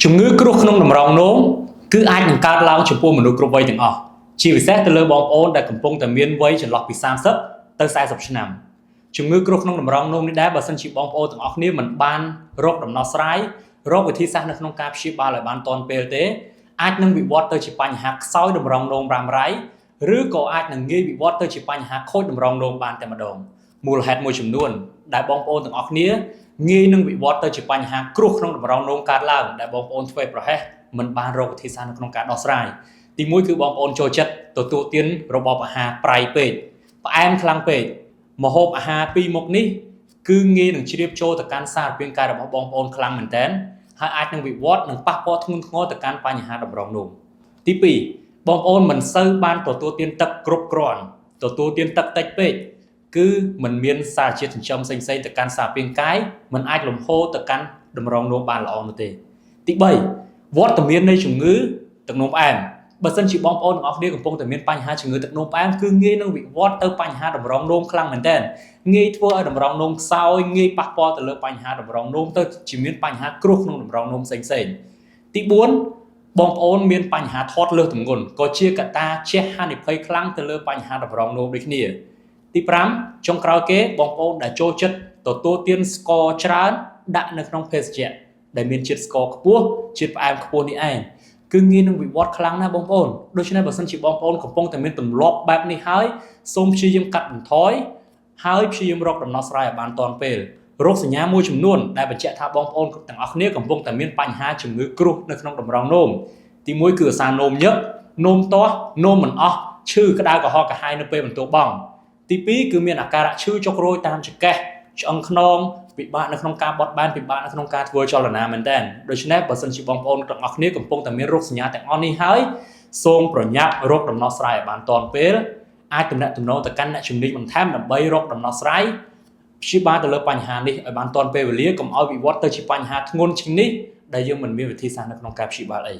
ជំងឺគ្រោះក្នុងតម្រងនោមគឺអាចនឹងកើតឡើងចំពោះមនុស្សគ្រប់វ័យទាំងអស់ជាពិសេសទៅលើបងប្អូនដែលកំពុងតែមានវ័យចន្លោះពី30ទៅ40ឆ្នាំជំងឺគ្រោះក្នុងតម្រងនោមនេះដែរបើសិនជាបងប្អូនទាំងអស់គ្នាមិនបានរកដំណោះស្រាយរកវិធីសាស្ត្រនៅក្នុងការព្យាបាលឲ្យបានទាន់ពេលទេអាចនឹងវិវត្តទៅជាបញ្ហាខ្សោយតម្រងនោមរ៉ាំរ៉ៃឬក៏អាចនឹងងាយវិវត្តទៅជាបញ្ហាខូចតម្រងនោមបានតែម្ដងមូលហេតុមួយចំនួនដែលបងប្អូនទាំងអស់គ្នាងាយនឹងវិវត្តទៅជាបញ្ហាគ្រោះក្នុងតម្រងនោមកើតឡើងដែលបងប្អូនធ្វើប្រហែសមិនបានរកវិធីសាស្ត្រនៅក្នុងការដោះស្រាយទី1គឺបងប្អូនចូលចិត្តទទួលទានរបបអាហារប្រៃពេកផ្អែមខ្លាំងពេកម្ហូបអាហារពីរមុខនេះគឺងាយនឹងជ្រាបចូលទៅកាន់សារពាង្គកាយរបស់បងប្អូនខ្លាំងមែនទែនហើយអាចនឹងវិវត្តនិងប៉ះពាល់ធ្ងន់ធ្ងរទៅកាន់បញ្ហាតម្រងនោមទី2បងប្អូនមិនសូវបានទទួលទានទឹកគ្រប់គ្រាន់ទទួលទានទឹកតិចពេកគឺមិនមានសារជាតិចិញ្ចឹមផ្សេងៗទៅកាន់សារពាង្គកាយមិនអាចលំហូរទៅកាន់តម្រងនោមបានល្អនោះទេទី3វត្តមាននៃជំងឺទឹកនោមផ្អែមបើសិនជាបងប្អូនទាំងអស់គ្នាកំពុងតែមានបញ្ហាជំងឺទឹកនោមផ្អែមគឺងាយនឹងវិវត្តទៅបញ្ហាតម្រងនោមខ្លាំងមែនទែនងាយធ្វើឲ្យតម្រងនោមខ្សោយងាយប៉ះពាល់ទៅលើបញ្ហាតម្រងនោមទៅជាមានបញ្ហាគ្រោះក្នុងតម្រងនោមផ្សេងៗទី4បងប្អូនមានបញ្ហាធាត់លើសទម្ងន់ក៏ជាកត្តាជះហានិភ័យខ្លាំងទៅលើបញ្ហាតម្រងនោមដូចគ្នាទី5ចុងក្រោយគេបងប្អូនដែលចូលចិត្តទទួលទានស្ករច្រើនដាក់នៅក្នុងភេសជ្ជៈដែលមានជាតិស្ករខ្ពស់ជាតិផ្អែមខ្ពស់នេះឯងគឺងាយនឹងវិវត្តខ្លាំងណាស់បងប្អូនដូច្នេះបើសិនជាបងប្អូនកំពុងតែមានទម្លាប់បែបនេះហើយសូមព្យាយាមកាត់បន្ថយហើយព្យាយាមរកដំណោះស្រាយឲ្យបានទាន់ពេលរោគសញ្ញាមួយចំនួនដែលបញ្ជាក់ថាបងប្អូនទាំងអស់គ្នាកំពុងតែមានបញ្ហាជំងឺគ្រោះនៅក្នុងតម្រងនោមទី1គឺអាសានោមញឹកនោមទាស់នោមមិនអស់ឈឺក្តៅក្រហល់កាហាយនៅពេលបន្ទោបង់ទី2គឺមានអាការៈឈឺចុករោយតាមចង្កេះឆ្អឹងខ្នងពិបាកនៅក្នុងការបត់បែនពិបាកនៅក្នុងការធ្វើចលនាមែនទែនដូច្នេះបើសិនជាបងប្អូនទាំងអស់គ្នាកំពុងតែមានរោគសញ្ញាទាំងអស់នេះហើយសូមប្រញាប់រកដំណោះស្រាយឲ្យបានទាន់ពេលអាចទំនាក់ទំនងទៅកាន់អ្នកជំនាញបន្ថែមដើម្បីរកដំណោះស្រាយព្យាបាលទៅលើបញ្ហានេះឲ្យបានទាន់ពេលវេលាកុំឲ្យវិវត្តទៅជាបញ្ហាធ្ងន់ជាងនេះដែលយើងមិនមានវិធីសាស្ត្រនៅក្នុងការព្យាបាលអី